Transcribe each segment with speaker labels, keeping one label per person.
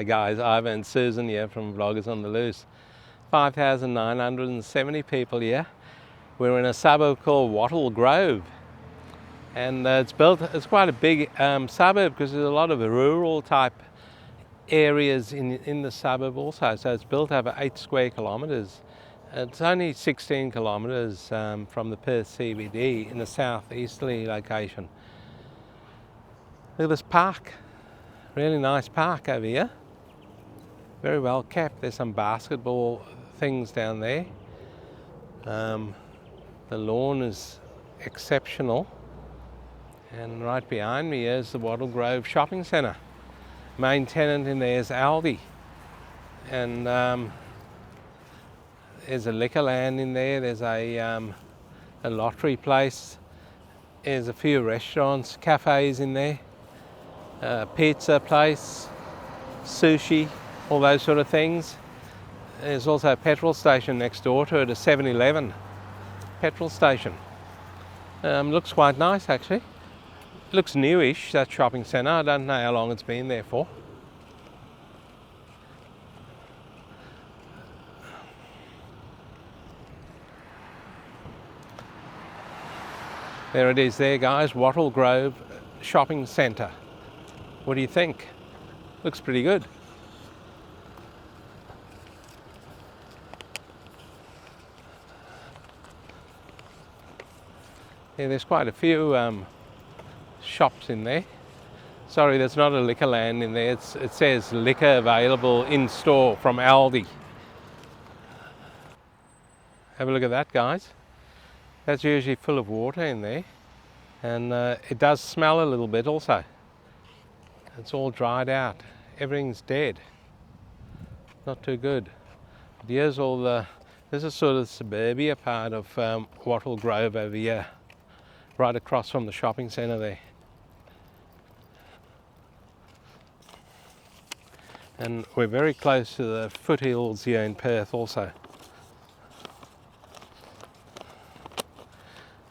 Speaker 1: Hi guys, Ivan and Susan here from Vloggers on the Loose. 5,970 people here. We're in a suburb called Wattle Grove, and it's quite a big suburb because there's a lot of rural type areas in the suburb also. So it's built over 8 square kilometres. It's only 16 kilometres from the Perth CBD in the southeasterly location. Look at this park. Really nice park over here. Very well kept. There's some basketball things down there. The lawn is exceptional. And right behind me is the Wattle Grove shopping centre. Main tenant in there is Aldi. And there's a liquor land in there. There's a lottery place. There's a few restaurants, cafes in there. Pizza place, sushi, all those sort of things. There's also a petrol station next door to it, a 7-Eleven petrol station. Looks quite nice actually. Looks newish, that shopping centre. I don't know how long it's been there for. There it is there guys, Wattle Grove shopping centre. What do you think? Looks pretty good. Yeah, there's quite a few shops in there. Sorry, there's not a liquor land in there. It says liquor available in store from Aldi. Have a look at that, guys. That's usually full of water in there. And it does smell a little bit also. It's all dried out. Everything's dead. Not too good. But here's this is sort of the suburbia part of Wattle Grove over here. Right across from the shopping centre there. And we're very close to the foothills here in Perth also.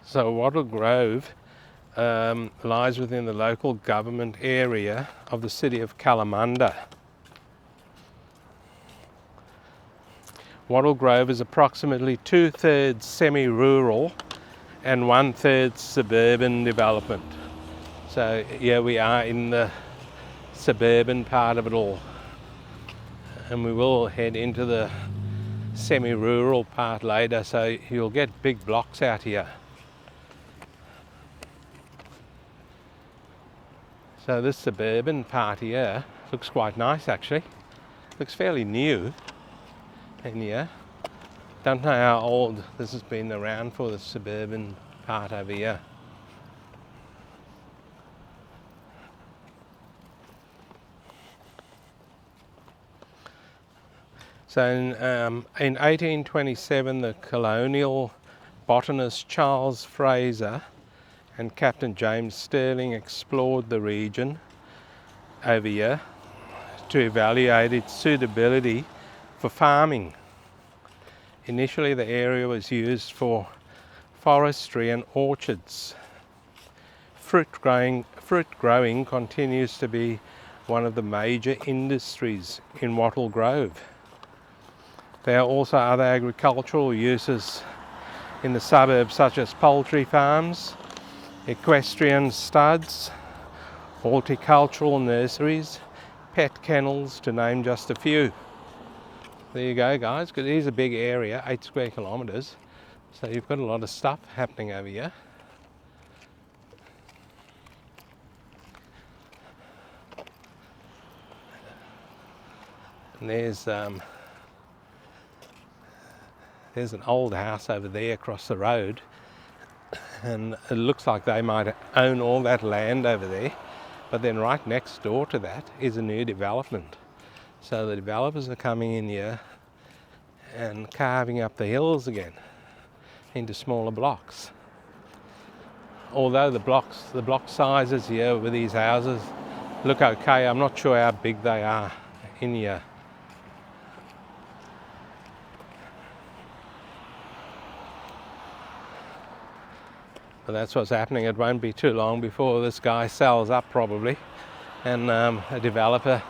Speaker 1: So Wattle Grove lies within the local government area of the city of Kalamunda. Wattle Grove is approximately 2/3 semi-rural and 1/3 suburban development. So here we are in the suburban part of it all. And we will head into the semi-rural part later, so you'll get big blocks out here. So this suburban part here looks quite nice actually. Looks fairly new in here. Don't know how old this has been around for, the suburban part over here. So in 1827, the colonial botanist Charles Fraser and Captain James Stirling explored the region over here to evaluate its suitability for farming. Initially the area was used for forestry and orchards. Fruit growing continues to be one of the major industries in Wattle Grove. There are also other agricultural uses in the suburb, such as poultry farms, equestrian studs, horticultural nurseries, pet kennels, to name just a few. There you go guys, because it is a big area, 8 square kilometres, so you've got a lot of stuff happening over here. And there's an old house over there across the road, and it looks like they might own all that land over there, but then right next door to that is a new development. So the developers are coming in here and carving up the hills again into smaller blocks. Although the block sizes here with these houses look okay, I'm not sure how big they are in here. But that's what's happening. It won't be too long before this guy sells up probably, and a developer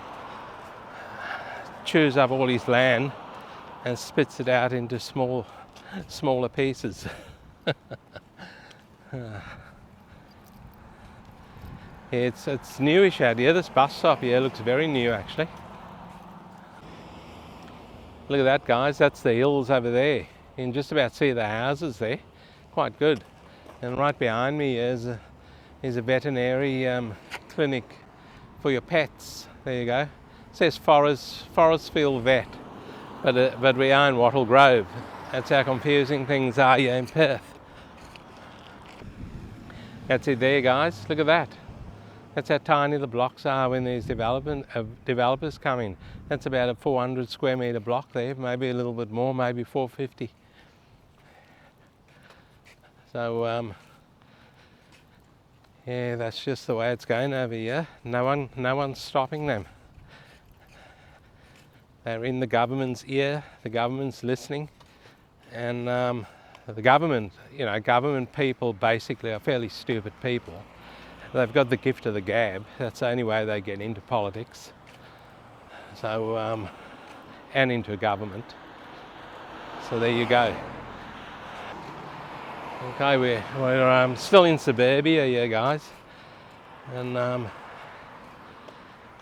Speaker 1: chews up all his land and spits it out into smaller pieces. It's newish out here. This bus stop here looks very new actually. Look at that, guys, that's the hills over there. You can just about see the houses there. Quite good. And right behind me is a veterinary clinic for your pets. There you go. It says Forestfield Vet, but we are in Wattle Grove. That's how confusing things are here in Perth. That's it there, guys. Look at that. That's how tiny the blocks are when these developers come in. That's about a 400 square metre block there, maybe a little bit more, maybe 450. So yeah, that's just the way it's going over here. No one's stopping them. They're in the government's ear. The government's listening, and the government, government people basically are fairly stupid people. They've got the gift of the gab. That's the only way they get into politics. So and into government. So there you go. Okay, we're still in Suburbia here, guys, and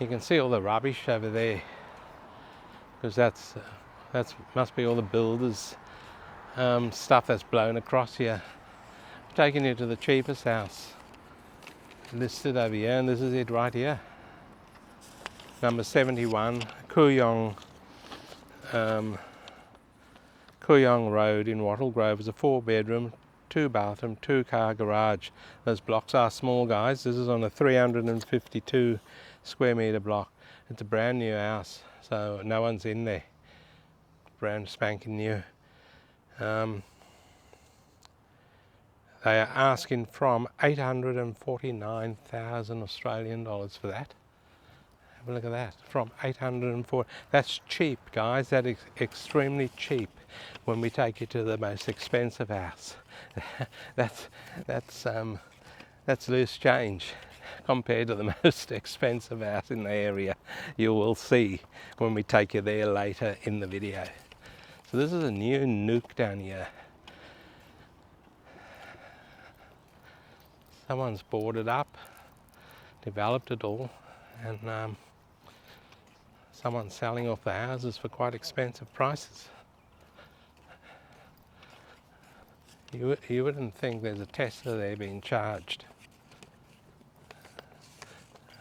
Speaker 1: you can see all the rubbish over there, because that's must be all the builders' stuff that's blown across here. I'm taking you to the cheapest house listed over here, and this is it right here. Number 71, Kooyong Road in Wattle Grove. Is a 4-bedroom, 2-bathroom, 2-car garage. Those blocks are small, guys. This is on a 352 square metre block. It's a brand new house, so no one's in there. Brand spanking new. They are asking from 849,000 Australian dollars for that. Have a look at that. From 804. That's cheap, guys. That is extremely cheap. When we take you to the most expensive house, that's loose change compared to the most expensive house in the area. You will see when we take you there later in the video. So this is a new nuke down here. Someone's bought it up, developed it all, and someone's selling off the houses for quite expensive prices. You wouldn't think there's a Tesla there being charged.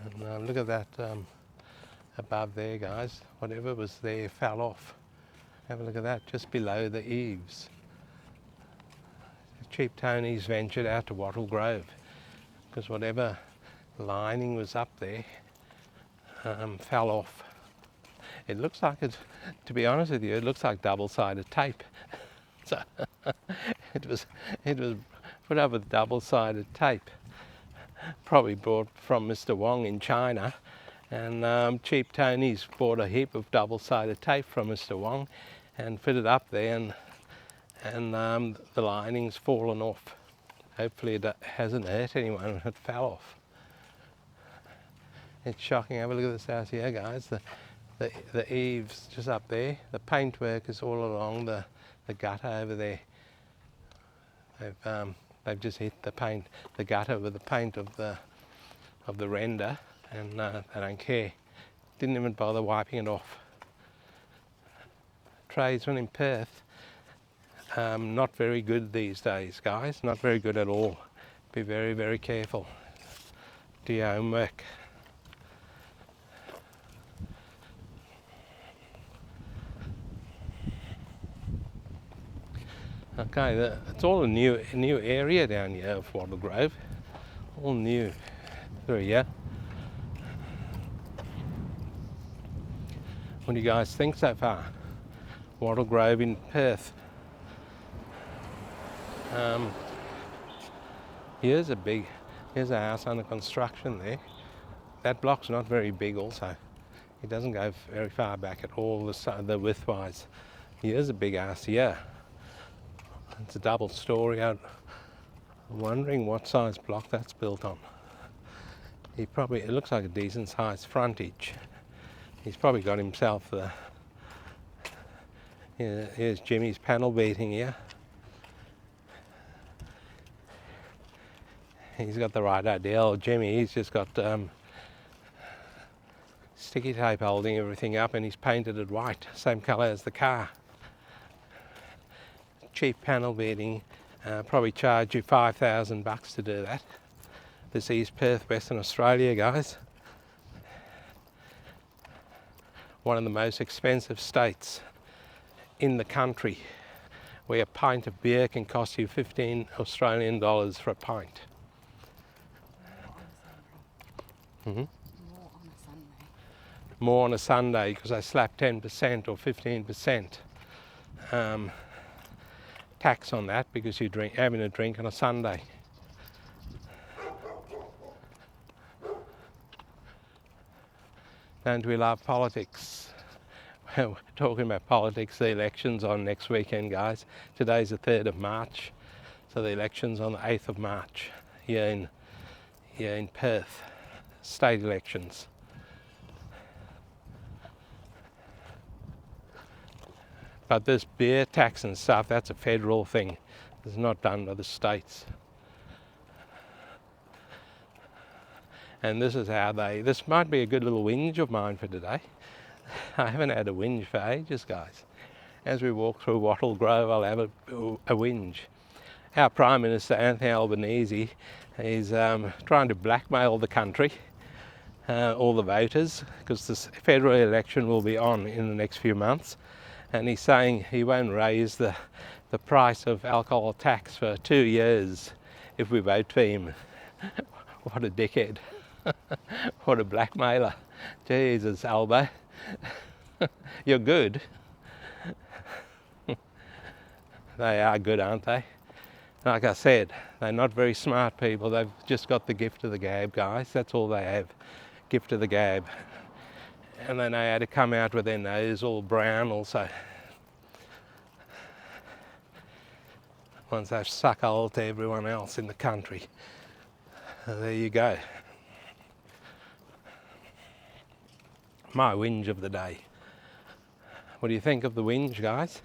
Speaker 1: And look at that above there, guys. Whatever was there fell off. Have a look at that, just below the eaves. Cheap Tony's ventured out to Wattle Grove, because whatever lining was up there fell off. It looks like it, to be honest with you, it looks like double-sided tape. So it was put up with double-sided tape, probably bought from Mr. Wong in China, and Cheap Tony's bought a heap of double-sided tape from Mr. Wong and fitted up there, and the lining's fallen off. Hopefully it hasn't hurt anyone when it fell off. It's shocking. Have a look at this house here, guys. The eaves just up there. The paintwork is all along the gutter over there. They've just hit the gutter with the paint of the render, and they don't care. Didn't even bother wiping it off. Tradesmen in Perth, not very good these days, guys. Not very good at all. Be very, very careful. Do your homework. Okay, it's all a new area down here of Wattle Grove. All new. There you go. What do you guys think so far? Wattle Grove in Perth. Here's a house under construction there. That block's not very big also. It doesn't go very far back at all, the width-wise. Here's a big house here. It's a double story. I'm wondering what size block that's built on. It looks like a decent sized frontage. He's probably got himself the Here's Jimmy's panel beating here. He's got the right idea. Old Jimmy, he's just got sticky tape holding everything up, and he's painted it white, same colour as the car. Cheap panel beating, probably charge you $5,000 to do that. This is Perth, Western Australia, guys. One of the most expensive states in the country, where a pint of beer can cost you 15 Australian dollars for a pint. Mm-hmm. More on a Sunday, because they slap 10% or 15% tax on that, because you're having a drink on a Sunday. Don't we love politics? Well, we're talking about politics. The election's on next weekend, guys. Today's the 3rd of March, so the election's on the 8th of March here in Perth. State elections. But this beer tax and stuff, that's a federal thing. It's not done by the states. And this is how this might be a good little whinge of mine for today. I haven't had a whinge for ages, guys. As we walk through Wattle Grove, I'll have a whinge. Our Prime Minister, Anthony Albanese, is trying to blackmail the country, all the voters, because this federal election will be on in the next few months. And he's saying he won't raise the price of alcohol tax for 2 years if we vote for him. What a dickhead. What a blackmailer. Jesus, Albo. You're good. They are good, aren't they? Like I said, they're not very smart people. They've just got the gift of the gab, guys. That's all they have. Gift of the gab. And they know how to come out with their nose all brown also. Once they've suckled to everyone else in the country. There you go. My whinge of the day. What do you think of the whinge, guys?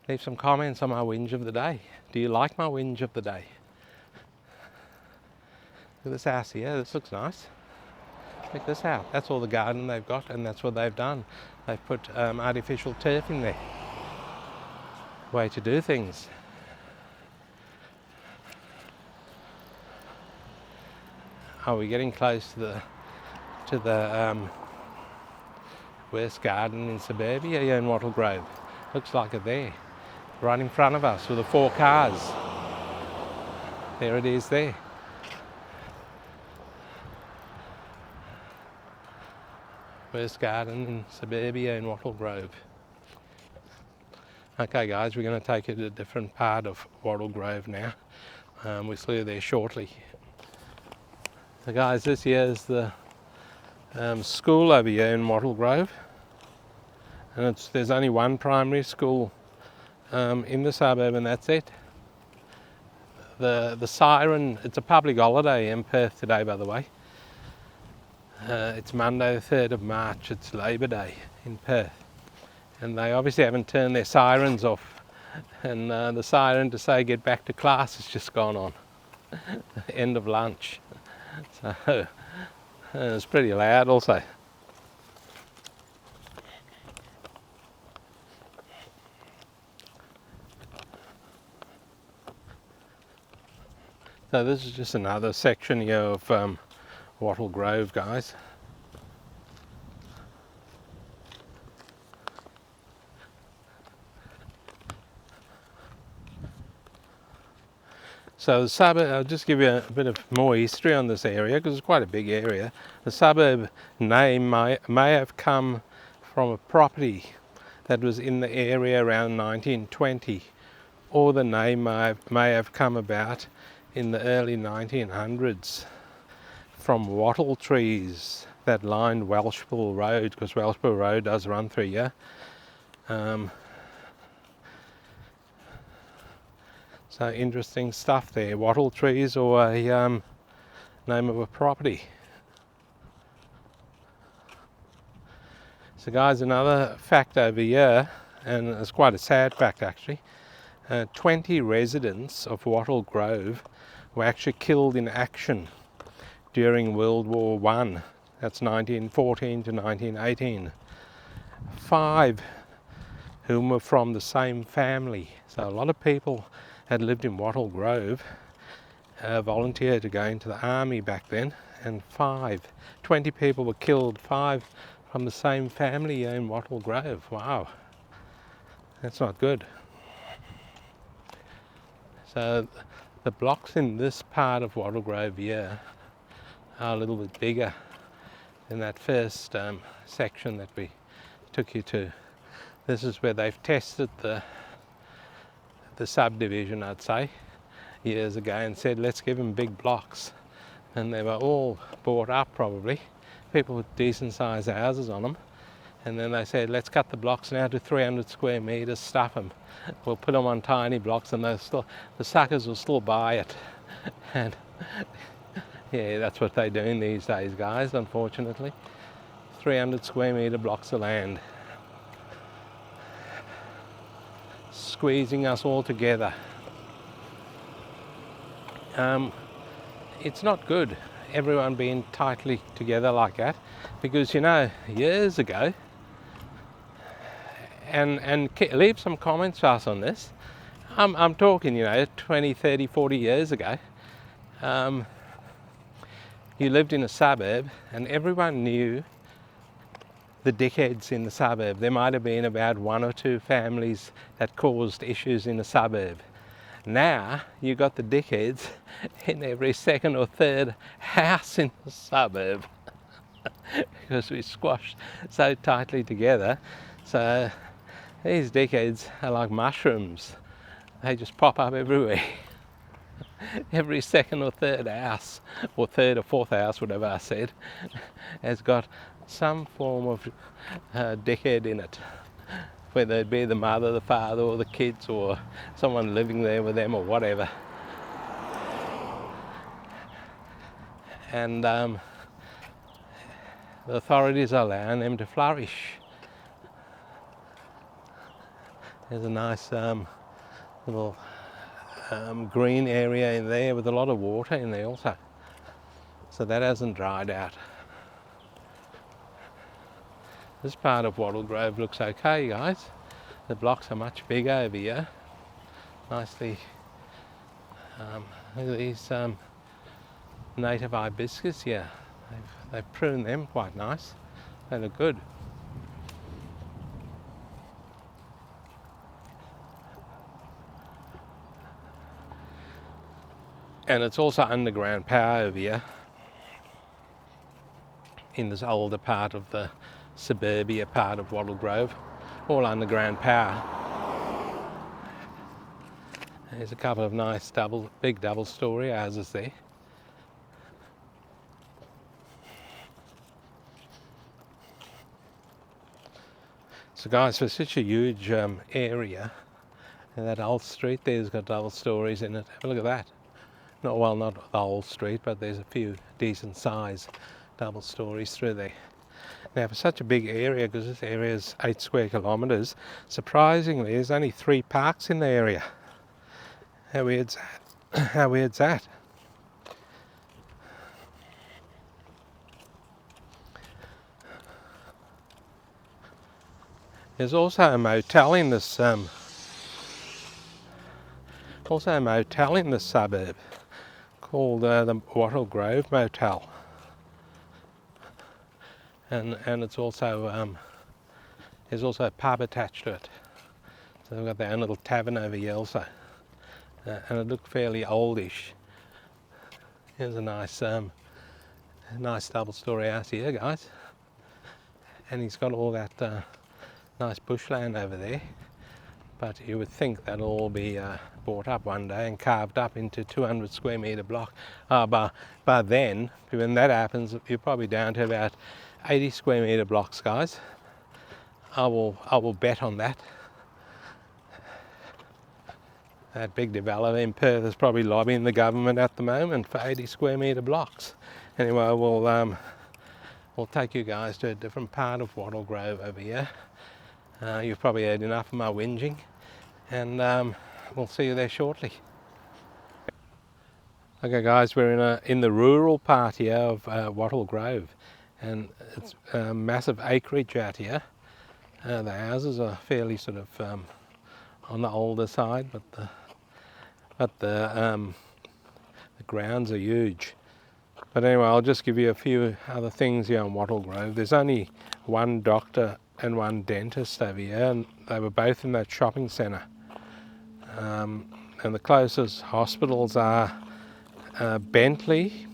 Speaker 1: Leave some comments on my whinge of the day. Do you like my whinge of the day? Look at this house here. This looks nice. Check this out. That's all the garden they've got, and that's what they've done. They've put artificial turf in there. Way to do things. Oh, we're getting close to the West Garden in Suburb here in Wattle Grove. Looks like it there, right in front of us with the 4 cars. There it is there. West Garden in Suburbia in Wattle Grove. Okay guys, we're going to take you to a different part of Wattle Grove now. We'll see you there shortly. So guys, this here is the school over here in Wattle Grove. And there's only one primary school in the suburb, and that's it. The siren, it's a public holiday in Perth today, by the way. It's Monday the 3rd of March, it's Labour Day in Perth. And they obviously haven't turned their sirens off. And the siren to say get back to class has just gone on. End of lunch. So it's pretty loud also. So this is just another section here of Wattle Grove, guys. So the suburb, I'll just give you a bit of more history on this area because it's quite a big area. The suburb name may have come from a property that was in the area around 1920, or the name may have come about in the early 1900s from wattle trees that lined Welshpool Road, because Welshpool Road does run through here. So interesting stuff there, wattle trees, or a name of a property. So guys, another fact over here, and it's quite a sad fact actually. 20 residents of Wattle Grove were actually killed in action during World War One. That's 1914 to 1918. 5 whom were from the same family. So a lot of people had lived in Wattle Grove, volunteered to go into the army back then, and 20 people were killed, 5 from the same family in Wattle Grove. Wow, that's not good. So the blocks in this part of Wattle Grove here are a little bit bigger than that first section that we took you to. This is where they've tested the subdivision, I'd say, years ago, and said let's give them big blocks, and they were all bought up probably, people with decent sized houses on them, and then they said let's cut the blocks now to 300 square meters, stuff them, we'll put them on tiny blocks, and the suckers will still buy it. And yeah, that's what they're doing these days, guys, unfortunately. 300 square meter blocks of land, squeezing us all together. It's not good, everyone being tightly together like that, because you know, years ago, and leave some comments for us on this, I'm talking, you know, 20, 30, 40 years ago, you lived in a suburb and everyone knew the dickheads in the suburb. There might have been about 1 or 2 families that caused issues in the suburb. Now you got the dickheads in every second or third house in the suburb because we squashed so tightly together. So these dickheads are like mushrooms. They just pop up everywhere. Every second or third house, or third or fourth house, whatever I said, has got some form of dickhead in it, whether it be the mother, the father, or the kids, or someone living there with them, or whatever. And the authorities are allowing them to flourish. There's a nice little green area in there with a lot of water in there also, so that hasn't dried out. This part of Wattle Grove looks okay, guys. The blocks are much bigger over here. Nicely, look at these native hibiscus here. They've pruned them quite nice. They look good. And it's also underground power over here in this older part of the suburbia part of Wattle Grove, all underground power. There's a couple of nice big double-storey houses there. So guys, for such a huge area, and that old street there's got double stories in it. Have a look at that. Not the whole street, but there's a few decent size double stories through there. Now for such a big area, because this area is 8 square kilometres, surprisingly there's only 3 parks in the area. How weird's that? How weird's that? There's also a motel in this suburb called the Wattle Grove Motel, and it's also there's also a pub attached to it. So they've got their own little tavern over here also, and it looked fairly oldish. Here's a nice double-storey house here, guys, and he's got all that nice bushland over there. But you would think that'll all be bought up one day and carved up into 200 square metre block. But then, when that happens, you're probably down to about 80 square metre blocks, guys. I will bet on that. That big developer in Perth is probably lobbying the government at the moment for 80 square metre blocks. Anyway, we'll take you guys to a different part of Wattle Grove over here. You've probably heard enough of my whinging, and we'll see you there shortly. Okay guys, we're in the rural part here of Wattle Grove, and it's massive acreage out here. The houses are fairly sort of on the older side, but the grounds are huge. But anyway, I'll just give you a few other things here on Wattle Grove. There's only one doctor and one dentist over here, and they were both in that shopping centre. And the closest hospitals are Bentley,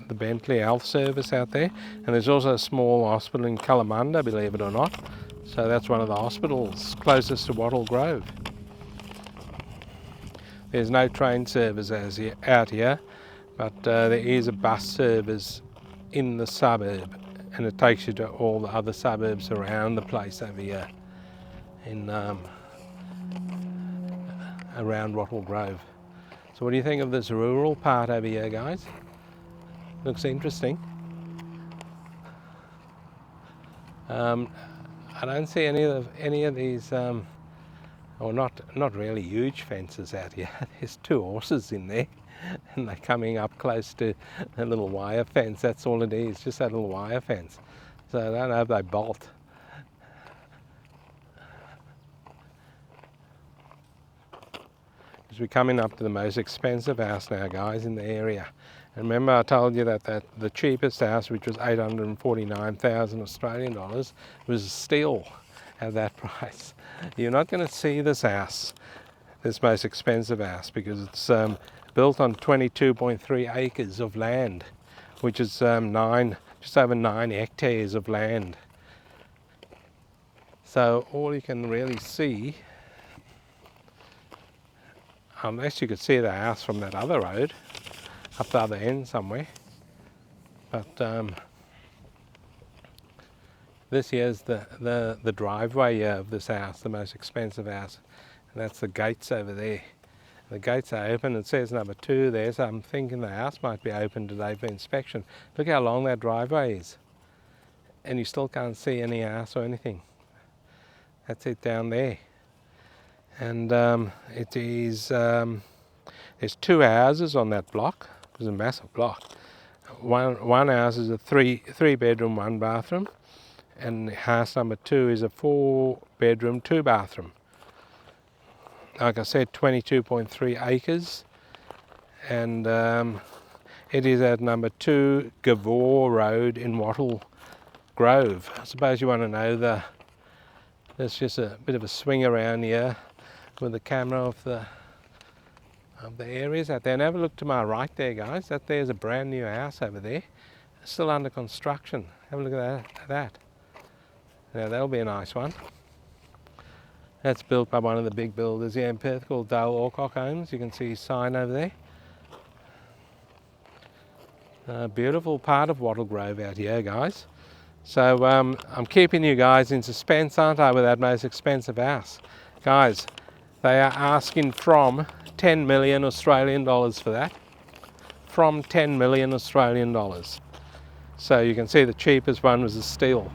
Speaker 1: the Bentley Health Service out there, and there's also a small hospital in Kalamunda, believe it or not. So that's one of the hospitals closest to Wattle Grove. There's no train service out here, but there is a bus service in the suburb, and it takes you to all the other suburbs around the place over here in around Wattle Grove. So what do you think of this rural part over here, guys? Looks interesting. I don't see any of these or not really huge fences out here. There's two horses in there, and they're coming up close to a little wire fence. That's all it is, just that little wire fence. So I don't know if they bolt. We're coming up to the most expensive house now, guys, in the area. And remember I told you that the cheapest house, which was 849,000 Australian dollars, was still at that price. You're not going to see this house, this most expensive house, because it's built on 22.3 acres of land, which is just over 9 hectares of land. So all you can really see, unless you could see the house from that other road, up the other end somewhere. But this here's the driveway of this house, the most expensive house. And that's the gates over there. The gates are open. It says number 2 there, so I'm thinking the house might be open today for inspection. Look how long that driveway is. And you still can't see any house or anything. That's it down there. And it is, there's 2 houses on that block. It's a massive block. One house is a three bedroom, 1 bathroom, and house number 2 is a 4 bedroom, 2 bathroom. Like I said, 22.3 acres, and it is at number 2 Gavor Road in Wattle Grove. I suppose you want to know there's just a bit of a swing around here with the camera of the areas out there. And have a look to my right there, guys. That there's a brand new house over there, still under construction. Have a look at that. Now that'll be a nice one. That's built by one of the big builders here in Perth called Dale Alcock Homes. You can see his sign over there. Beautiful part of Wattle Grove out here, guys. So I'm keeping you guys in suspense, aren't I, with that most expensive house. Guys, they are asking from 10 million Australian dollars for that. From 10 million Australian dollars. So you can see the cheapest one was a steel.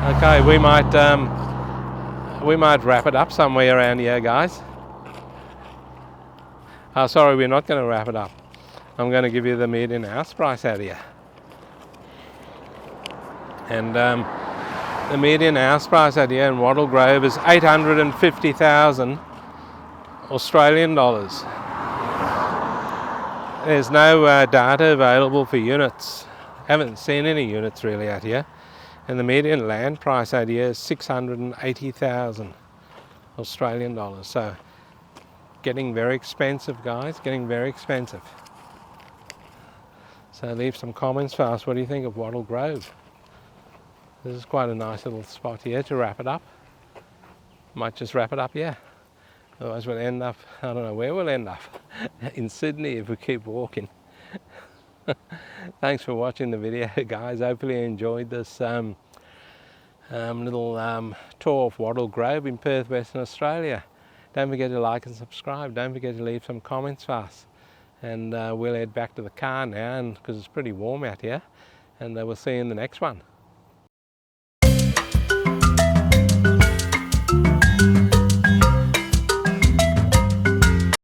Speaker 1: Okay, we might wrap it up somewhere around here, guys. Oh, sorry, we're not going to wrap it up. I'm going to give you the median house price out here. And the median house price out here in Wattle Grove is 850,000 Australian dollars. There's no data available for units. Haven't seen any units really out here. And the median land price out here is 680,000 Australian dollars. So getting very expensive, guys, getting very expensive. So leave some comments for us. What do you think of Wattle Grove? This is quite a nice little spot here to wrap it up. Might just wrap it up here. Otherwise we'll end up, I don't know where we'll end up. In Sydney if we keep walking. Thanks for watching the video, guys. Hopefully you enjoyed this little tour of Wattle Grove in Perth, Western Australia. Don't forget to like and subscribe. Don't forget to leave some comments for us. And we'll head back to the car now, because it's pretty warm out here. And we'll see you in the next one.